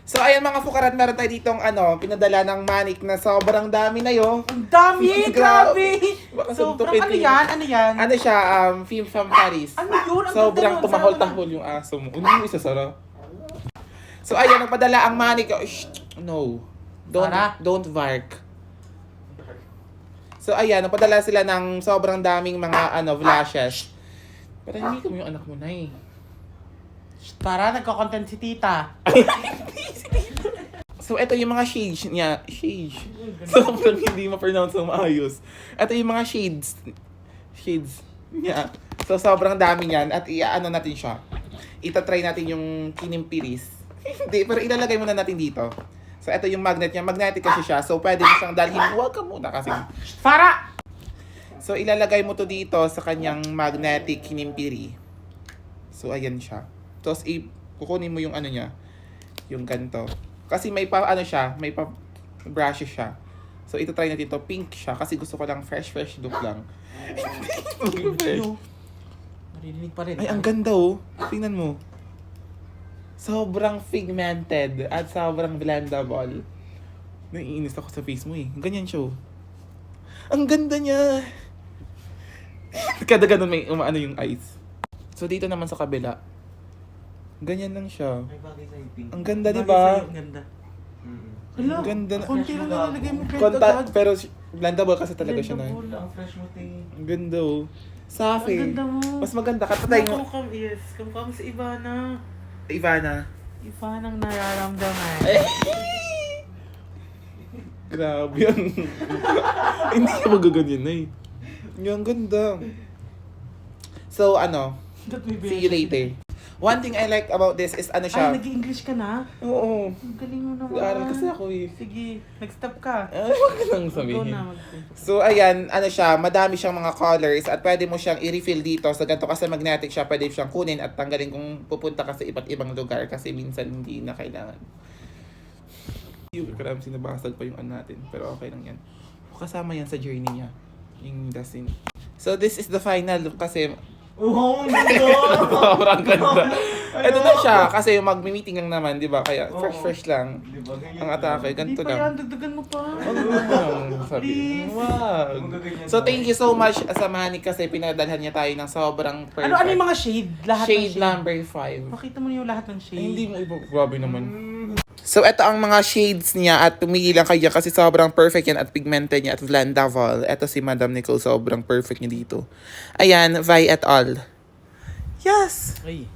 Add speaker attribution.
Speaker 1: So, ayan mga fukarat, meron tayo ditong pinadala ng Manik na sobrang dami na yun.
Speaker 2: Ang dami! Grabe!
Speaker 1: Baka
Speaker 2: Sobrang
Speaker 1: suntukin
Speaker 2: ano
Speaker 1: ko
Speaker 2: yan? Ano yan?
Speaker 1: Ano siya, film from Paris.
Speaker 2: Ano yun? Ang
Speaker 1: Sobrang
Speaker 2: ganda nun.
Speaker 1: tumahol-tahol yung aso mo. Ano yung isa, Sara? So, ayan, nagpadala ang Manik. Oh, no.
Speaker 2: Sara?
Speaker 1: Don't bark. So, ayan, nagpadala sila ng sobrang daming mga, flashes. Pero hindi ko yung anak mo na eh.
Speaker 2: Para nagko-content si tita.
Speaker 1: So, ito yung mga shades niya. Shades. Sobrang hindi ma-pronounce ng maayos. Ito yung mga shades. Shades niya. So, sobrang dami niyan. At iaano natin siya. Itatry natin yung kinimpiris. Hindi, pero ilalagay muna natin dito. So, ito yung magnet niya. Magnetic kasi siya. So, pwede mo siyang dalhin. Huwag ka muna kasi.
Speaker 2: Para!
Speaker 1: So, ilalagay mo to dito sa kanyang magnetic kinimpiri. So, ayan siya. Tapos, kukunin mo yung ano niya. Yung ganito. Kasi may pa, siya, may pa brushes siya. So, ito try natin to. Pink siya. Kasi gusto ko lang fresh look lang. Fresh.
Speaker 2: Narinig pa rin.
Speaker 1: Ay, ang ganda oh. Tingnan mo. Sobrang pigmented at sobrang blendable. Naiinis ako sa face mo eh. Ganyan siya oh. Ang ganda niya. Kada ganun may umaano yung eyes. So, dito naman sa kabila. Ganyan lang siya.
Speaker 3: Ay, bagay sa'yo, pink.
Speaker 1: Ang ganda, di
Speaker 2: Bagay
Speaker 1: ba?
Speaker 2: sa'yo, ang ganda. Hala,
Speaker 1: Ang ganda na.
Speaker 2: konti lang nalagay mo pwede agad.
Speaker 1: Pero blendable kasi talaga siya na.
Speaker 2: Blendable.
Speaker 3: Ang fresh mo, ting.
Speaker 1: Ang ganda oh. Safi.
Speaker 2: Ang ganda mo.
Speaker 1: Mas maganda. Katatay mo.
Speaker 2: Yes, kamukha mo si Ivana.
Speaker 1: Ivana.
Speaker 2: Ivanang nararamdaman.
Speaker 1: Grabe yan. Hindi ka magaganyan na eh. Yung ganda. So, see you later. One thing I like about this is
Speaker 2: Ay,
Speaker 1: siya.
Speaker 2: nag-English ka na?
Speaker 1: Oo.
Speaker 2: Ang galing mo naman.
Speaker 1: Nag-aaral kasi ako eh.
Speaker 2: Sige, next-step ka.
Speaker 1: Ay, wag ka nang
Speaker 2: Go
Speaker 1: sabihin.
Speaker 2: na.
Speaker 1: So, ayan, siya, madami siyang mga colors at pwede mo siyang i-refill dito. Sa ganito kasi magnetic siya, pwede siyang kunin at tanggalin kung pupunta ka sa iba't ibang lugar kasi minsan hindi na kailangan. Karami sinabasag pa yung natin, pero okay lang yan. Kasama yan sa journey niya, yung dasin. So, this is the final look kasi
Speaker 3: Oh,
Speaker 1: sobrang ganda. Ito na siya kasi mag-meeting lang naman, di ba? Kaya fresh lang.
Speaker 3: Di ba, ganyan
Speaker 1: Ang atake,
Speaker 2: Hindi
Speaker 1: ganito
Speaker 2: pa yan,
Speaker 1: lang.
Speaker 2: dagdagan mo pa.
Speaker 1: Sabi.
Speaker 2: Please.
Speaker 1: Wag.
Speaker 3: Magaganyan
Speaker 1: So
Speaker 3: daw.
Speaker 1: thank you so much sa Manik kasi pinadalhan niya tayo ng sobrang perfect.
Speaker 2: Ano yung mga shade? Lahat
Speaker 1: Shade
Speaker 2: ng shade.
Speaker 1: number 5.
Speaker 2: Pakita mo yung lahat ng shade.
Speaker 1: Ay, hindi mo iba. Grabe naman. So, ito ang mga shades niya at pumili lang kayo kasi sobrang perfect yan at pigmented niya at blendable. Ito si Madam Nicole, sobrang perfect niya dito. Ayan, Vi et al. Yes!
Speaker 2: Ay.